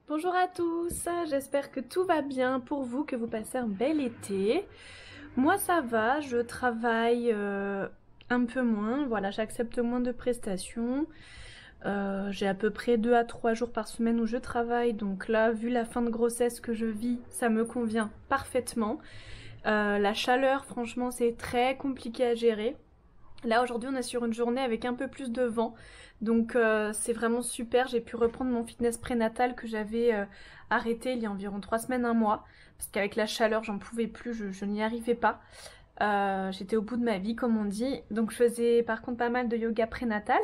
Bonjour à tous, j'espère que tout va bien pour vous, que vous passez un bel été. Moi ça va, je travaille un peu moins, voilà, j'accepte moins de prestations. J'ai à peu près 2 à 3 jours par semaine où je travaille, donc là, vu la fin de grossesse que je vis, ça me convient parfaitement. La chaleur, franchement, c'est très compliqué à gérer. Là aujourd'hui on est sur une journée avec un peu plus de vent, donc c'est vraiment super. J'ai pu reprendre mon fitness prénatal que j'avais arrêté il y a environ 3 semaines, un mois, parce qu'avec la chaleur j'en pouvais plus, je n'y arrivais pas. J'étais au bout de ma vie comme on dit, donc je faisais par contre pas mal de yoga prénatal,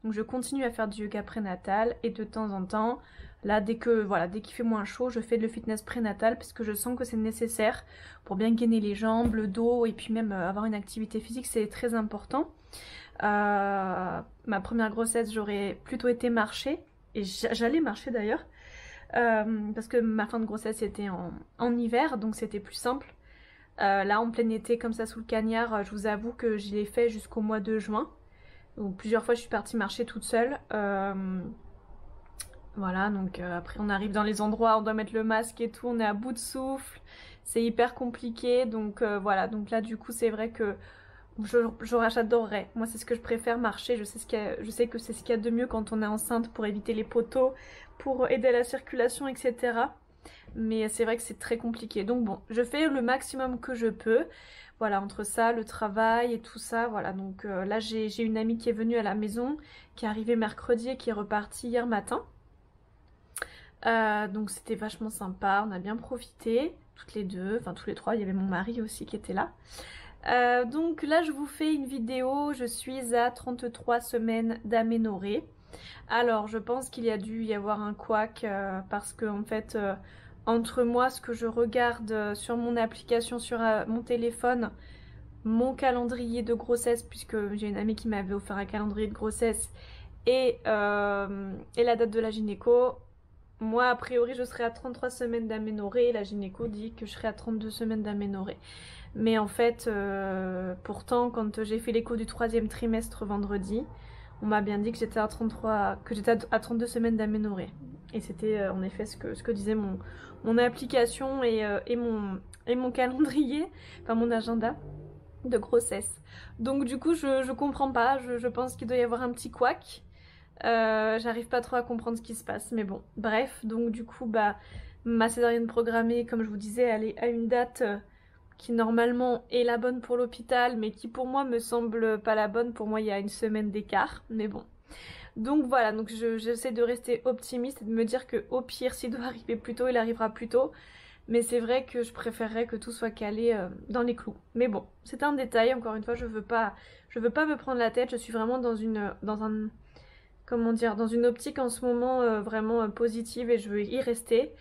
donc je continue à faire du yoga prénatal et de temps en temps, là dès qu'il fait moins chaud, je fais de le fitness prénatal parce que je sens que c'est nécessaire pour bien gainer les jambes, le dos et puis même avoir une activité physique, c'est très important. Ma première grossesse, j'aurais plutôt été marcher et j'allais marcher d'ailleurs parce que ma fin de grossesse était en hiver, donc c'était plus simple. Là en plein été comme ça sous le cagnard, je vous avoue que j'y l'ai fait jusqu'au mois de juin. Donc plusieurs fois je suis partie marcher toute seule. Voilà, donc après on arrive dans les endroits, on doit mettre le masque et tout, on est à bout de souffle, c'est hyper compliqué, donc voilà, donc là du coup c'est vrai que j'adorerais, moi c'est ce que je préfère, marcher, je sais que c'est ce qu'il y a de mieux quand on est enceinte pour éviter les poteaux, pour aider à la circulation, etc. Mais c'est vrai que c'est très compliqué, donc bon, je fais le maximum que je peux, voilà, entre ça, le travail et tout ça, voilà, donc là j'ai une amie qui est venue à la maison, qui est arrivée mercredi et qui est repartie hier matin. Donc c'était vachement sympa, on a bien profité, toutes les deux, enfin tous les trois, il y avait mon mari aussi qui était là. Donc là je vous fais une vidéo, je suis à 33 semaines d'aménorrhée. Alors je pense qu'il y a dû y avoir un couac parce que en fait entre moi ce que je regarde sur mon application sur mon téléphone, mon calendrier de grossesse, puisque j'ai une amie qui m'avait offert un calendrier de grossesse et la date de la gynéco. Moi, a priori, je serai à 33 semaines d'aménorrhée et la gynéco dit que je serai à 32 semaines d'aménorrhée. Mais en fait, pourtant, quand j'ai fait l'écho du 3e trimestre vendredi, on m'a bien dit que j'étais à 32 semaines d'aménorrhée. Et c'était en effet ce que disait mon application et mon calendrier, enfin mon agenda de grossesse. Donc du coup, je comprends pas, je pense qu'il doit y avoir un petit couac. J'arrive pas trop à comprendre ce qui se passe, mais bon, bref, donc du coup, bah, ma césarienne programmée, comme je vous disais, elle est à une date qui normalement est la bonne pour l'hôpital, mais qui pour moi me semble pas la bonne. Pour moi, il y a une semaine d'écart, mais bon. Donc voilà, donc j'essaie de rester optimiste et de me dire que au pire, s'il doit arriver plus tôt, il arrivera plus tôt. Mais c'est vrai que je préférerais que tout soit calé dans les clous. Mais bon, c'est un détail, encore une fois, je veux pas me prendre la tête, je suis vraiment comment dire, dans une optique en ce moment vraiment positive et je veux y rester.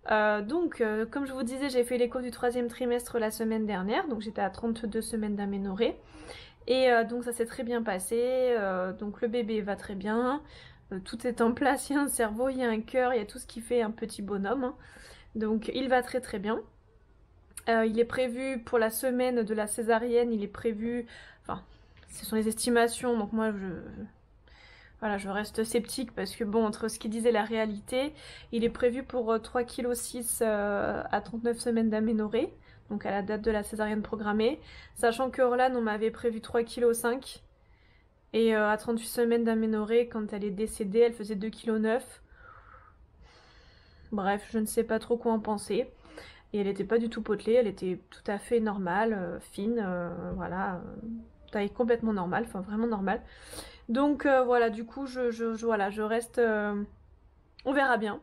Donc, comme je vous disais, j'ai fait l'écho du 3e trimestre la semaine dernière, donc j'étais à 32 semaines d'aménorrhée. Et donc ça s'est très bien passé, donc le bébé va très bien, tout est en place, il y a un cerveau, il y a un cœur, il y a tout ce qui fait un petit bonhomme. Hein. Donc il va très très bien. Il est prévu pour la semaine de la césarienne, il est prévu, enfin, ce sont les estimations, donc moi voilà, je reste sceptique parce que bon, entre ce qu'il disait et la réalité, il est prévu pour 3,6 kg à 39 semaines d'aménorrhée, donc à la date de la césarienne programmée, sachant que Orlan, on m'avait prévu 3,5 kg, et à 38 semaines d'aménorrhée, quand elle est décédée, elle faisait 2,9 kg. Bref, je ne sais pas trop quoi en penser. Et elle était pas du tout potelée, elle était tout à fait normale, fine, voilà, taille complètement normale, enfin vraiment normale. Donc voilà, du coup, voilà, je reste... on verra bien.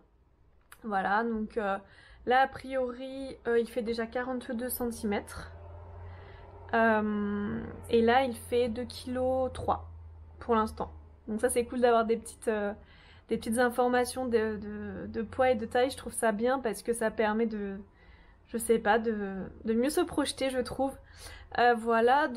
Voilà, donc là, a priori, il fait déjà 42 cm. Et là, il fait 2,3 kg pour l'instant. Donc ça, c'est cool d'avoir des petites informations de poids et de taille. Je trouve ça bien parce que ça permet je sais pas, de mieux se projeter, je trouve. Voilà,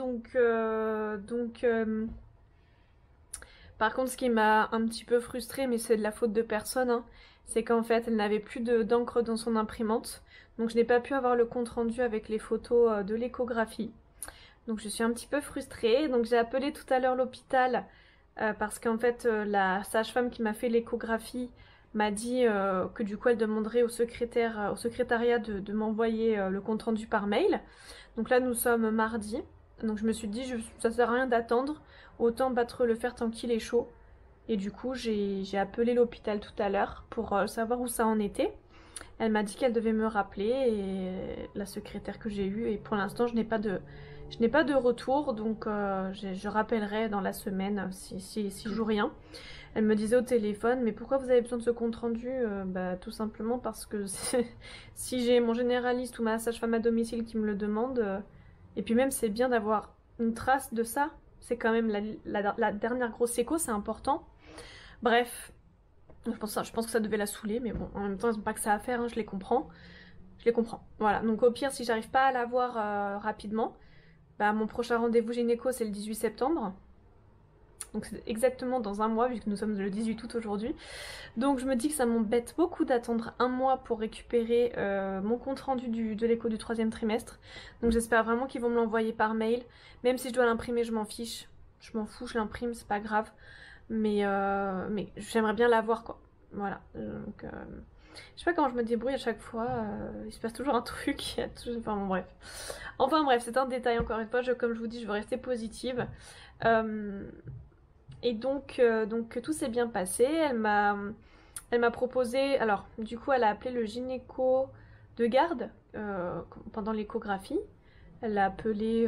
par contre, ce qui m'a un petit peu frustrée, mais c'est de la faute de personne, hein, c'est qu'en fait, elle n'avait plus d'encre dans son imprimante. Donc je n'ai pas pu avoir le compte rendu avec les photos de l'échographie. Donc je suis un petit peu frustrée. Donc j'ai appelé tout à l'heure l'hôpital parce qu'en fait, la sage-femme qui m'a fait l'échographie m'a dit que du coup elle demanderait au secrétariat de m'envoyer le compte rendu par mail. Donc là nous sommes mardi, donc je me suis dit ça sert à rien d'attendre, autant battre le fer tant qu'il est chaud. Et du coup j'ai appelé l'hôpital tout à l'heure pour savoir où ça en était. Elle m'a dit qu'elle devait me rappeler, et la secrétaire que j'ai eue, et pour l'instant je n'ai pas de retour, donc je rappellerai dans la semaine si je joue rien. Elle me disait au téléphone, mais pourquoi vous avez besoin de ce compte rendu? Bah, tout simplement parce que si j'ai mon généraliste ou ma sage-femme à domicile qui me le demande, et puis même c'est bien d'avoir une trace de ça, c'est quand même la dernière grosse écho, c'est important. Bref, je pense que ça devait la saouler, mais bon, en même temps ils n'ont pas que ça à faire, hein, je les comprends. Je les comprends. Voilà, donc au pire, si j'arrive pas à la voir rapidement, bah, mon prochain rendez-vous gynéco c'est le 18 septembre. Donc c'est exactement dans un mois, vu que nous sommes le 18 août aujourd'hui. Donc je me dis que ça m'embête beaucoup d'attendre un mois pour récupérer mon compte rendu de l'écho du 3e trimestre. Donc j'espère vraiment qu'ils vont me l'envoyer par mail. Même si je dois l'imprimer, je m'en fiche. Je m'en fous, je l'imprime, c'est pas grave. Mais j'aimerais bien l'avoir, quoi. Voilà. Donc, je sais pas comment je me débrouille à chaque fois. Il se passe toujours un truc. Il y a toujours... Enfin bon, bref. Enfin bref, c'est un détail encore une fois. Comme je vous dis, je veux rester positive. Et donc tout s'est bien passé. Elle m'a proposé, alors du coup elle a appelé le gynéco de garde pendant l'échographie. Elle l'a appelé,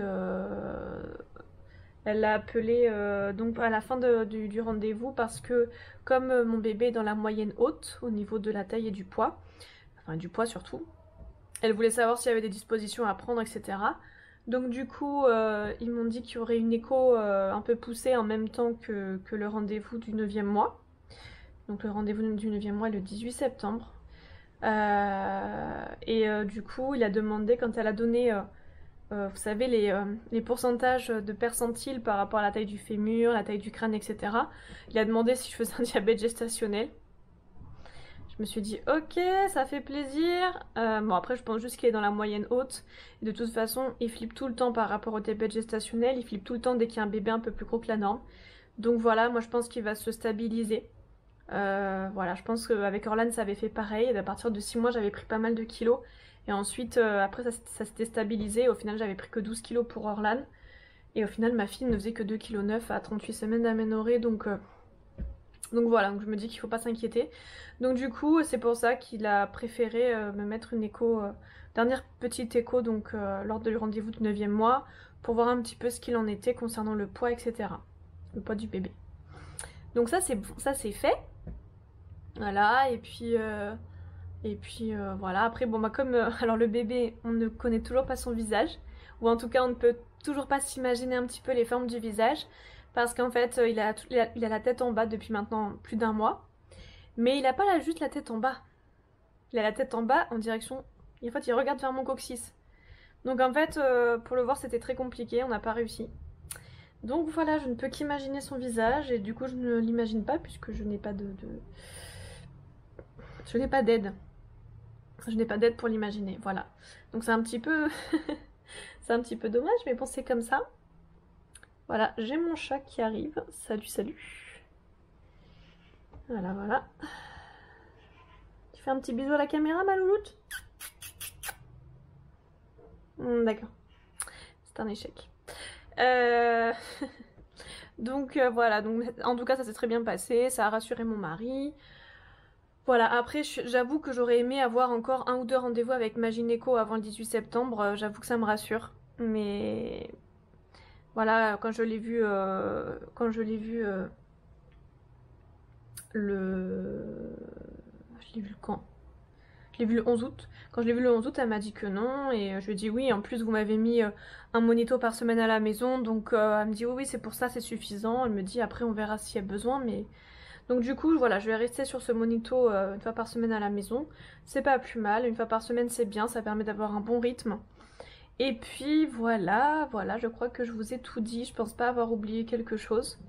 donc à la fin du rendez-vous, parce que comme mon bébé est dans la moyenne haute au niveau de la taille et du poids, enfin du poids surtout, elle voulait savoir s'il y avait des dispositions à prendre, etc. Donc du coup, ils m'ont dit qu'il y aurait une écho un peu poussée en même temps que le rendez-vous du 9e mois. Donc le rendez-vous du 9e mois est le 18 septembre. Du coup, il a demandé, quand elle a donné, vous savez, les pourcentages de percentiles par rapport à la taille du fémur, la taille du crâne, etc. Il a demandé si je faisais un diabète gestationnel. Je me suis dit ok, ça fait plaisir. Bon après je pense juste qu'il est dans la moyenne haute. Et de toute façon il flippe tout le temps par rapport au diabète gestationnel. Il flippe tout le temps dès qu'il y a un bébé un peu plus gros que la norme. Donc voilà, moi je pense qu'il va se stabiliser. Voilà, je pense qu'avec Orlan ça avait fait pareil. Et à partir de 6 mois j'avais pris pas mal de kilos. Et ensuite après ça s'était stabilisé. Au final j'avais pris que 12 kilos pour Orlan. Et au final ma fille ne faisait que 2,9 kg à 38 semaines d'aménorrhée. Donc voilà, donc je me dis qu'il faut pas s'inquiéter. Donc du coup, c'est pour ça qu'il a préféré me mettre une écho, dernière petite écho, donc lors du rendez-vous du 9e mois, pour voir un petit peu ce qu'il en était concernant le poids, etc. Le poids du bébé. Donc ça c'est fait. Voilà, et puis voilà. Après, bon bah comme alors le bébé, on ne connaît toujours pas son visage, ou en tout cas on ne peut toujours pas s'imaginer un petit peu les formes du visage. Parce qu'en fait, il a la tête en bas depuis maintenant plus d'1 mois. Mais il n'a pas juste la tête en bas. Il a la tête en bas en direction... En fait, il regarde vers mon coccyx. Donc en fait, pour le voir, c'était très compliqué. On n'a pas réussi. Donc voilà, je ne peux qu'imaginer son visage. Et du coup, je ne l'imagine pas puisque je n'ai pas je n'ai pas d'aide. Je n'ai pas d'aide pour l'imaginer. Voilà. Donc c'est un petit peu... c'est un petit peu dommage, mais bon, c'est comme ça. Voilà, j'ai mon chat qui arrive. Salut, salut. Voilà, voilà. Tu fais un petit bisou à la caméra, ma louloute? D'accord. C'est un échec. Donc voilà, donc en tout cas ça s'est très bien passé, ça a rassuré mon mari. Voilà, après j'avoue que j'aurais aimé avoir encore 1 ou 2 rendez-vous avec ma gynéco avant le 18 septembre, j'avoue que ça me rassure. Mais voilà, quand je l'ai vu, Je l'ai vu quand? Je l'ai vu le 11 août. Quand je l'ai vu le 11 août, elle m'a dit que non. Et je lui ai dit oui, en plus vous m'avez mis un monito par semaine à la maison. Donc elle me dit oui, c'est pour ça, c'est suffisant. Elle me dit après on verra s'il y a besoin. Mais donc du coup, voilà, je vais rester sur ce monito 1 fois par semaine à la maison. C'est pas plus mal. 1 fois par semaine, c'est bien. Ça permet d'avoir un bon rythme. Et puis voilà, je crois que je vous ai tout dit. Je pense pas avoir oublié quelque chose.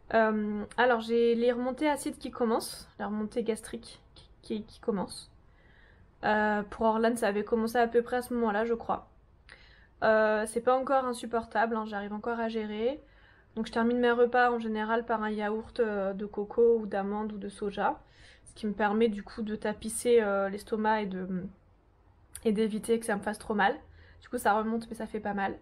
Alors j'ai les remontées acides qui commencent. La remontée gastrique qui commence. Pour Orlan, ça avait commencé à peu près à ce moment-là, je crois. C'est pas encore insupportable, hein, j'arrive encore à gérer. Donc je termine mes repas en général par un yaourt de coco ou d'amande ou de soja. ce qui me permet du coup de tapisser l'estomac et d'éviter que ça me fasse trop mal. Du coup ça remonte mais ça fait pas mal.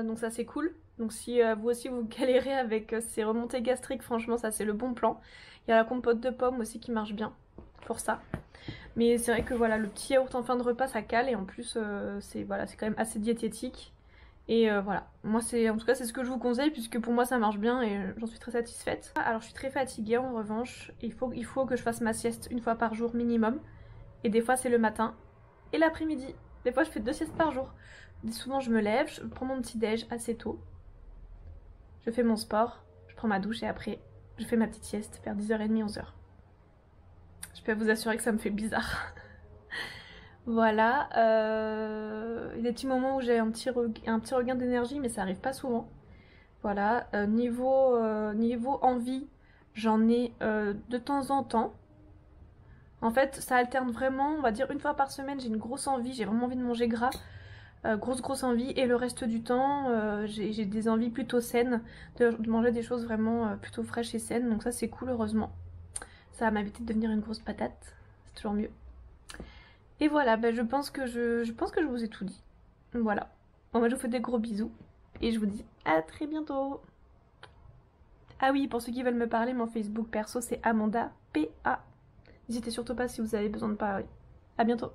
Donc ça c'est cool. Donc si vous aussi vous galérez avec ces remontées gastriques, franchement ça c'est le bon plan. Il y a la compote de pommes aussi qui marche bien pour ça. Mais c'est vrai que voilà, le petit yaourt en fin de repas ça cale et en plus c'est voilà, c'est quand même assez diététique. Et voilà, moi en tout cas c'est ce que je vous conseille puisque pour moi ça marche bien et j'en suis très satisfaite. Alors je suis très fatiguée en revanche, il faut que je fasse ma sieste une fois par jour minimum. Et des fois c'est le matin et l'après-midi. Des fois je fais 2 siestes par jour. Souvent je me lève, je prends mon petit déj assez tôt. Je fais mon sport, je prends ma douche et après je fais ma petite sieste vers 10h30, 11h. Je peux vous assurer que ça me fait bizarre. Voilà, il y a des petits moments où j'ai un petit regain d'énergie mais ça arrive pas souvent. Voilà, niveau envie, j'en ai de temps en temps. En fait, ça alterne vraiment, on va dire une fois par semaine, j'ai une grosse envie, j'ai vraiment envie de manger gras. Grosse envie, et le reste du temps, j'ai des envies plutôt saines, de manger des choses vraiment plutôt fraîches et saines, donc ça c'est cool heureusement. Ça va m'éviter de devenir une grosse patate, c'est toujours mieux. Et voilà, je pense que je vous ai tout dit. Voilà. Bon, moi je vous fais des gros bisous, et je vous dis à très bientôt. Ah oui, pour ceux qui veulent me parler, mon Facebook perso c'est Amanda PA. N'hésitez surtout pas si vous avez besoin de parler. À bientôt.